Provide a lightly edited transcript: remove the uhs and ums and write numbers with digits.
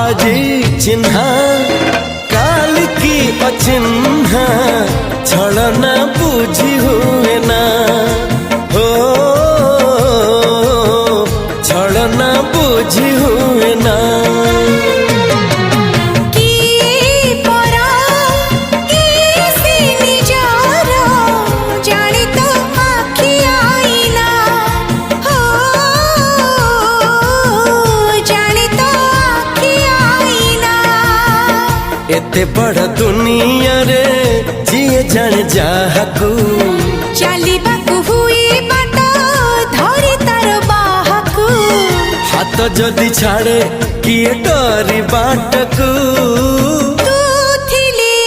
आजी चिन्हा काल की अचिन्हा छलना बुझी हुए ना हो छलना बुझी हुए ना एते बड़ दुनिया रे जिए जान जाहकू चलिबाकू हुई बाट धरी तार बाहकू हाथ जदि छाड़े किए डरी बाटकू तू थिली